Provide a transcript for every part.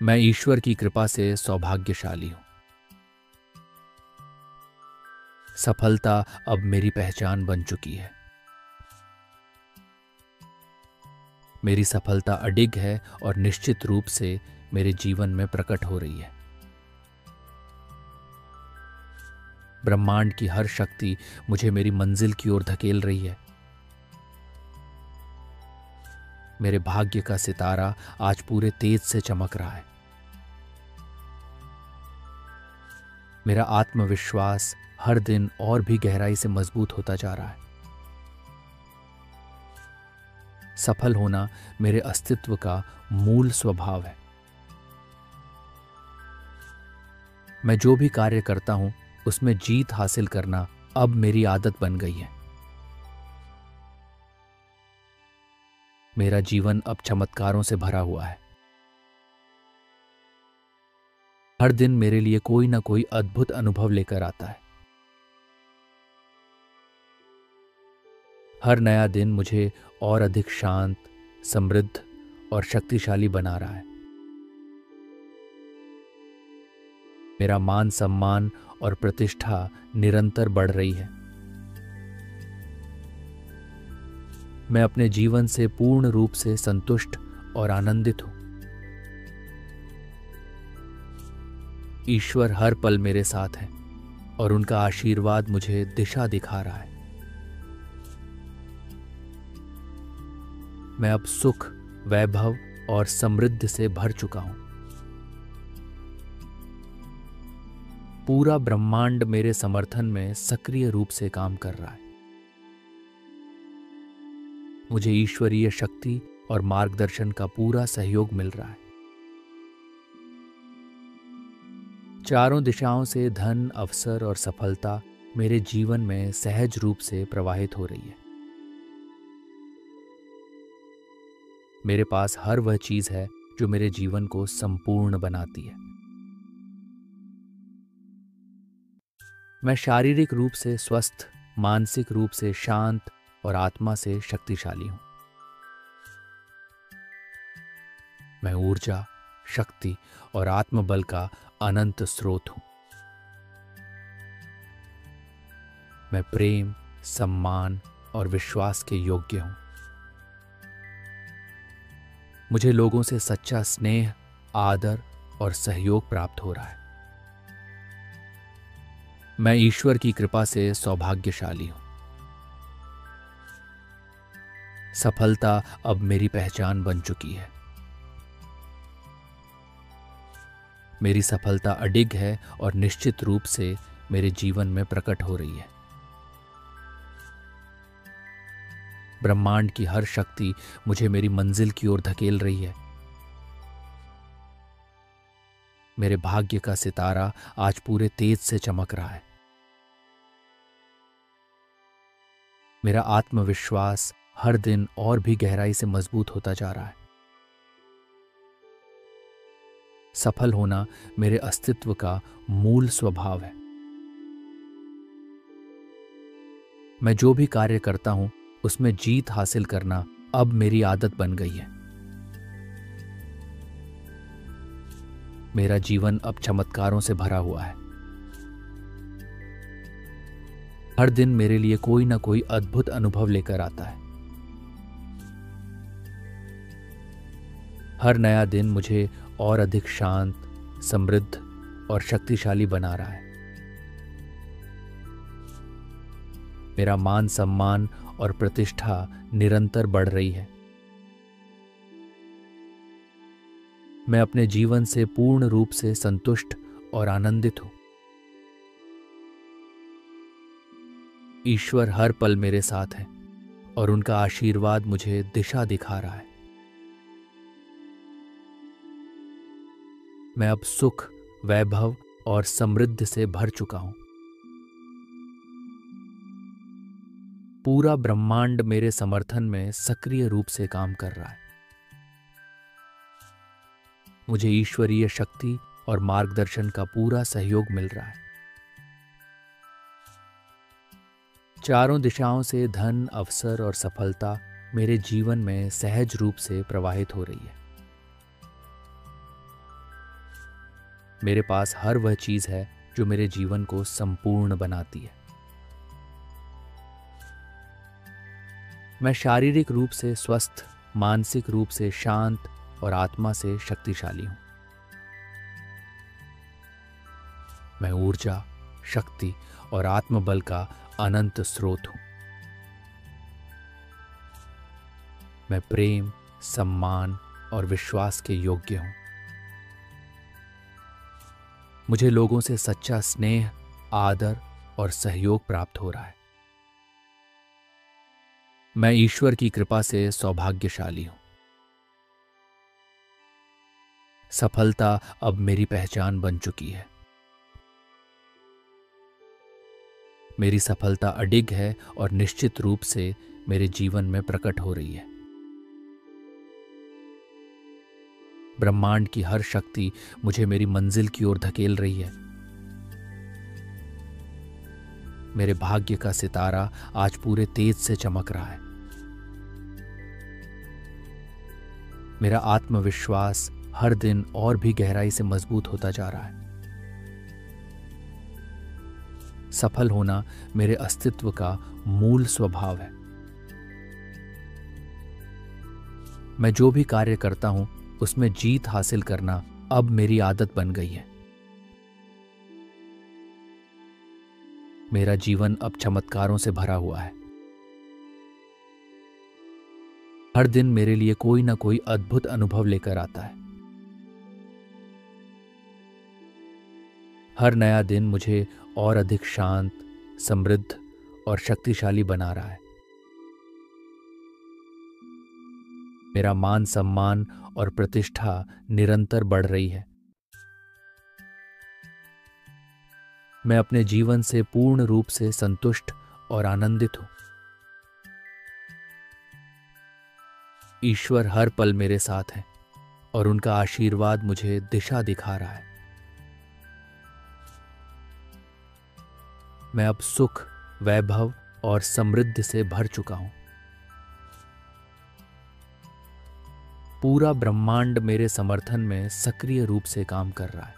मैं ईश्वर की कृपा से सौभाग्यशाली हूं। सफलता अब मेरी पहचान बन चुकी है। मेरी सफलता अडिग है और निश्चित रूप से मेरे जीवन में प्रकट हो रही है। ब्रह्मांड की हर शक्ति मुझे मेरी मंजिल की ओर धकेल रही है। मेरे भाग्य का सितारा आज पूरे तेज से चमक रहा है। मेरा आत्मविश्वास हर दिन और भी गहराई से मजबूत होता जा रहा है। सफल होना मेरे अस्तित्व का मूल स्वभाव है। मैं जो भी कार्य करता हूं उसमें जीत हासिल करना अब मेरी आदत बन गई है। मेरा जीवन अब चमत्कारों से भरा हुआ है। हर दिन मेरे लिए कोई ना कोई अद्भुत अनुभव लेकर आता है। हर नया दिन मुझे और अधिक शांत, समृद्ध और शक्तिशाली बना रहा है। मेरा मान सम्मान और प्रतिष्ठा निरंतर बढ़ रही है। मैं अपने जीवन से पूर्ण रूप से संतुष्ट और आनंदित हूं। ईश्वर हर पल मेरे साथ है और उनका आशीर्वाद मुझे दिशा दिखा रहा है। मैं अब सुख, वैभव और समृद्धि से भर चुका हूं। पूरा ब्रह्मांड मेरे समर्थन में सक्रिय रूप से काम कर रहा है। मुझे ईश्वरीय शक्ति और मार्गदर्शन का पूरा सहयोग मिल रहा है। चारों दिशाओं से धन, अवसर और सफलता मेरे जीवन में सहज रूप से प्रवाहित हो रही है। मेरे पास हर वह चीज है जो मेरे जीवन को संपूर्ण बनाती है। मैं शारीरिक रूप से स्वस्थ, मानसिक रूप से शांत और आत्मा से शक्तिशाली हूं। मैं ऊर्जा, शक्ति और आत्मबल का अनंत स्रोत हूं। मैं प्रेम, सम्मान और विश्वास के योग्य हूं। मुझे लोगों से सच्चा स्नेह, आदर और सहयोग प्राप्त हो रहा है। मैं ईश्वर की कृपा से सौभाग्यशाली हूं। सफलता अब मेरी पहचान बन चुकी है। मेरी सफलता अडिग है और निश्चित रूप से मेरे जीवन में प्रकट हो रही है। ब्रह्मांड की हर शक्ति मुझे मेरी मंजिल की ओर धकेल रही है। मेरे भाग्य का सितारा आज पूरे तेज से चमक रहा है। मेरा आत्मविश्वास हर दिन और भी गहराई से मजबूत होता जा रहा है। सफल होना मेरे अस्तित्व का मूल स्वभाव है। मैं जो भी कार्य करता हूं उसमें जीत हासिल करना अब मेरी आदत बन गई है। मेरा जीवन अब चमत्कारों से भरा हुआ है। हर दिन मेरे लिए कोई ना कोई अद्भुत अनुभव लेकर आता है। हर नया दिन मुझे और अधिक शांत, समृद्ध और शक्तिशाली बना रहा है। मेरा मान सम्मान और प्रतिष्ठा निरंतर बढ़ रही है। मैं अपने जीवन से पूर्ण रूप से संतुष्ट और आनंदित हूं। ईश्वर हर पल मेरे साथ है और उनका आशीर्वाद मुझे दिशा दिखा रहा है। मैं अब सुख, वैभव और समृद्धि से भर चुका हूं। पूरा ब्रह्मांड मेरे समर्थन में सक्रिय रूप से काम कर रहा है। मुझे ईश्वरीय शक्ति और मार्गदर्शन का पूरा सहयोग मिल रहा है। चारों दिशाओं से धन, अवसर और सफलता मेरे जीवन में सहज रूप से प्रवाहित हो रही है। मेरे पास हर वह चीज है जो मेरे जीवन को संपूर्ण बनाती है। मैं शारीरिक रूप से स्वस्थ, मानसिक रूप से शांत और आत्मा से शक्तिशाली हूं। मैं ऊर्जा, शक्ति और आत्मबल का अनंत स्रोत हूं। मैं प्रेम, सम्मान और विश्वास के योग्य हूं। मुझे लोगों से सच्चा स्नेह, आदर और सहयोग प्राप्त हो रहा है। मैं ईश्वर की कृपा से सौभाग्यशाली हूं। सफलता अब मेरी पहचान बन चुकी है। मेरी सफलता अडिग है और निश्चित रूप से मेरे जीवन में प्रकट हो रही है। ब्रह्मांड की हर शक्ति मुझे मेरी मंजिल की ओर धकेल रही है। मेरे भाग्य का सितारा आज पूरे तेज से चमक रहा है। मेरा आत्मविश्वास हर दिन और भी गहराई से मजबूत होता जा रहा है। सफल होना मेरे अस्तित्व का मूल स्वभाव है। मैं जो भी कार्य करता हूं उसमें जीत हासिल करना अब मेरी आदत बन गई है। मेरा जीवन अब चमत्कारों से भरा हुआ है। हर दिन मेरे लिए कोई ना कोई अद्भुत अनुभव लेकर आता है। हर नया दिन मुझे और अधिक शांत, समृद्ध और शक्तिशाली बना रहा है। मेरा मान सम्मान और प्रतिष्ठा निरंतर बढ़ रही है। मैं अपने जीवन से पूर्ण रूप से संतुष्ट और आनंदित हूं। ईश्वर हर पल मेरे साथ है और उनका आशीर्वाद मुझे दिशा दिखा रहा है। मैं अब सुख, वैभव और समृद्धि से भर चुका हूं। पूरा ब्रह्मांड मेरे समर्थन में सक्रिय रूप से काम कर रहा है।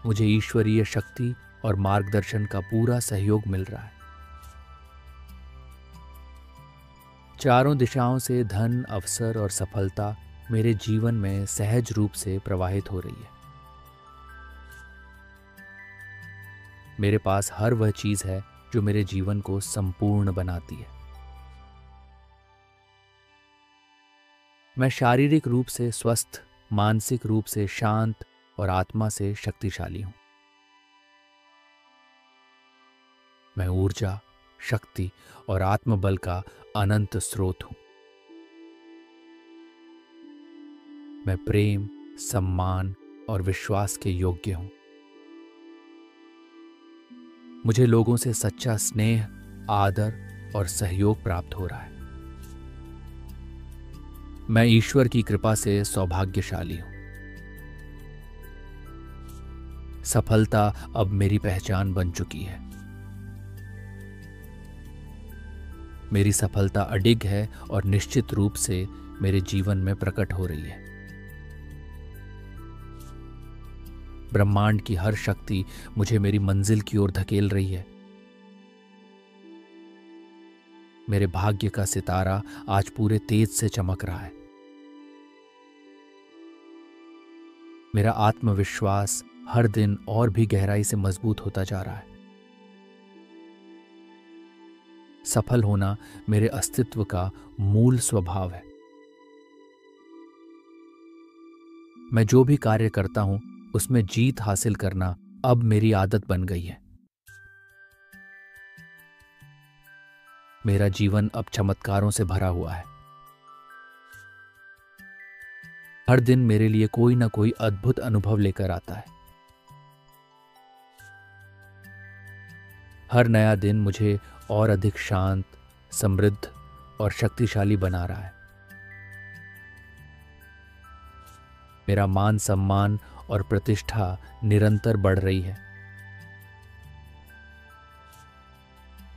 मुझे ईश्वरीय शक्ति और मार्गदर्शन का पूरा सहयोग मिल रहा है। चारों दिशाओं से धन, अवसर और सफलता मेरे जीवन में सहज रूप से प्रवाहित हो रही है। मेरे पास हर वह चीज है जो मेरे जीवन को संपूर्ण बनाती है। मैं शारीरिक रूप से स्वस्थ, मानसिक रूप से शांत और आत्मा से शक्तिशाली हूं। मैं ऊर्जा, शक्ति और आत्मबल का अनंत स्रोत हूं। मैं प्रेम, सम्मान और विश्वास के योग्य हूं। मुझे लोगों से सच्चा स्नेह, आदर और सहयोग प्राप्त हो रहा है। मैं ईश्वर की कृपा से सौभाग्यशाली हूं। सफलता अब मेरी पहचान बन चुकी है। मेरी सफलता अडिग है और निश्चित रूप से मेरे जीवन में प्रकट हो रही है। ब्रह्मांड की हर शक्ति मुझे मेरी मंजिल की ओर धकेल रही है। मेरे भाग्य का सितारा आज पूरे तेज से चमक रहा है। मेरा आत्मविश्वास हर दिन और भी गहराई से मजबूत होता जा रहा है। सफल होना मेरे अस्तित्व का मूल स्वभाव है। मैं जो भी कार्य करता हूं उसमें जीत हासिल करना अब मेरी आदत बन गई है। मेरा जीवन अब चमत्कारों से भरा हुआ है। हर दिन मेरे लिए कोई ना कोई अद्भुत अनुभव लेकर आता है। हर नया दिन मुझे और अधिक शांत, समृद्ध और शक्तिशाली बना रहा है। मेरा मान सम्मान और प्रतिष्ठा निरंतर बढ़ रही है।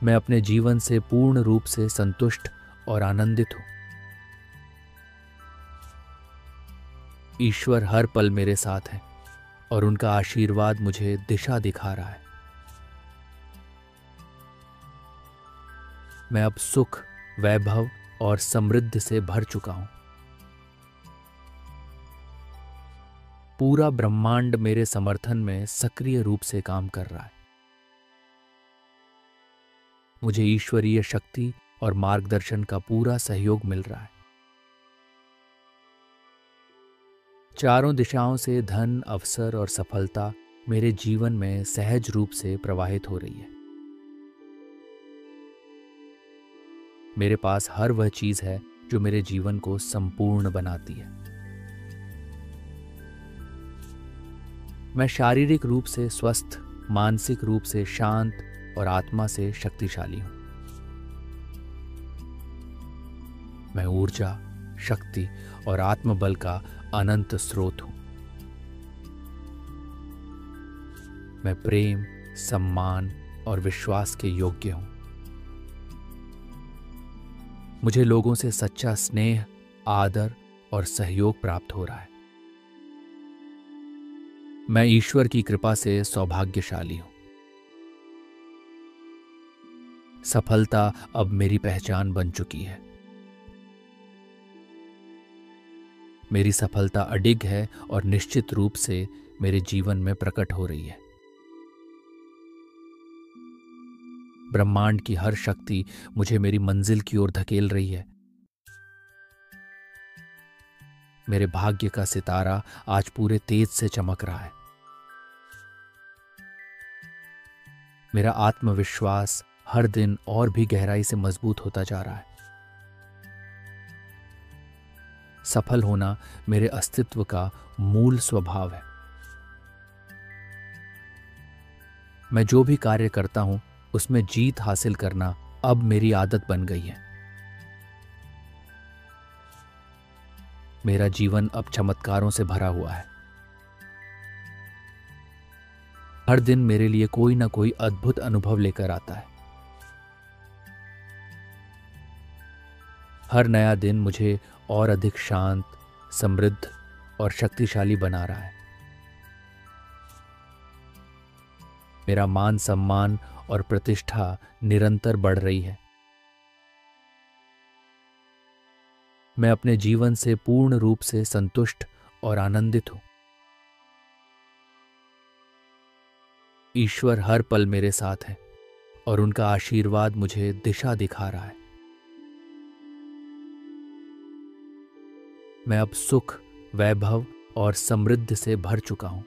मैं अपने जीवन से पूर्ण रूप से संतुष्ट और आनंदित हूं। ईश्वर हर पल मेरे साथ है और उनका आशीर्वाद मुझे दिशा दिखा रहा है। मैं अब सुख, वैभव और समृद्धि से भर चुका हूं। पूरा ब्रह्मांड मेरे समर्थन में सक्रिय रूप से काम कर रहा है। मुझे ईश्वरीय शक्ति और मार्गदर्शन का पूरा सहयोग मिल रहा है। चारों दिशाओं से धन, अवसर और सफलता मेरे जीवन में सहज रूप से प्रवाहित हो रही है। मेरे पास हर वह चीज है जो मेरे जीवन को संपूर्ण बनाती है। मैं शारीरिक रूप से स्वस्थ, मानसिक रूप से शांत और आत्मा से शक्तिशाली हूं। मैं ऊर्जा, शक्ति और आत्मबल का अनंत स्रोत हूं। मैं प्रेम, सम्मान और विश्वास के योग्य हूं। मुझे लोगों से सच्चा स्नेह, आदर और सहयोग प्राप्त हो रहा है। मैं ईश्वर की कृपा से सौभाग्यशाली हूं। सफलता अब मेरी पहचान बन चुकी है। मेरी सफलता अडिग है और निश्चित रूप से मेरे जीवन में प्रकट हो रही है। ब्रह्मांड की हर शक्ति मुझे मेरी मंजिल की ओर धकेल रही है। मेरे भाग्य का सितारा आज पूरे तेज से चमक रहा है। मेरा आत्मविश्वास हर दिन और भी गहराई से मजबूत होता जा रहा है। सफल होना मेरे अस्तित्व का मूल स्वभाव है। मैं जो भी कार्य करता हूं उसमें जीत हासिल करना अब मेरी आदत बन गई है। मेरा जीवन अब चमत्कारों से भरा हुआ है। हर दिन मेरे लिए कोई ना कोई अद्भुत अनुभव लेकर आता है। हर नया दिन मुझे और अधिक शांत, समृद्ध और शक्तिशाली बना रहा है। मेरा मान सम्मान और प्रतिष्ठा निरंतर बढ़ रही है। मैं अपने जीवन से पूर्ण रूप से संतुष्ट और आनंदित हूं। ईश्वर हर पल मेरे साथ है और उनका आशीर्वाद मुझे दिशा दिखा रहा है। मैं अब सुख, वैभव और समृद्धि से भर चुका हूं।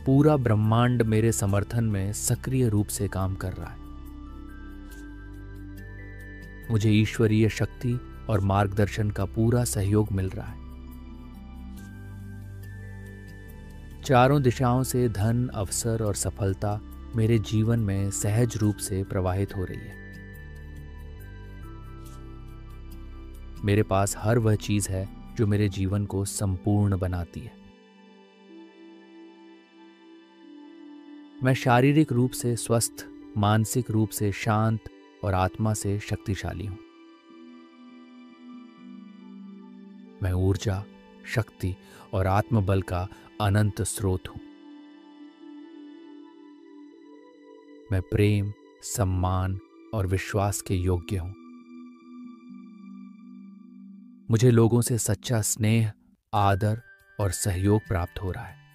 पूरा ब्रह्मांड मेरे समर्थन में सक्रिय रूप से काम कर रहा है। मुझे ईश्वरीय शक्ति और मार्गदर्शन का पूरा सहयोग मिल रहा है। चारों दिशाओं से धन, अवसर और सफलता मेरे जीवन में सहज रूप से प्रवाहित हो रही है। मेरे पास हर वह चीज है जो मेरे जीवन को संपूर्ण बनाती है। मैं शारीरिक रूप से स्वस्थ, मानसिक रूप से शांत और आत्मा से शक्तिशाली हूं। मैं ऊर्जा, शक्ति और आत्मबल का अनंत स्रोत हूं। मैं प्रेम, सम्मान और विश्वास के योग्य हूं। मुझे लोगों से सच्चा स्नेह, आदर और सहयोग प्राप्त हो रहा है।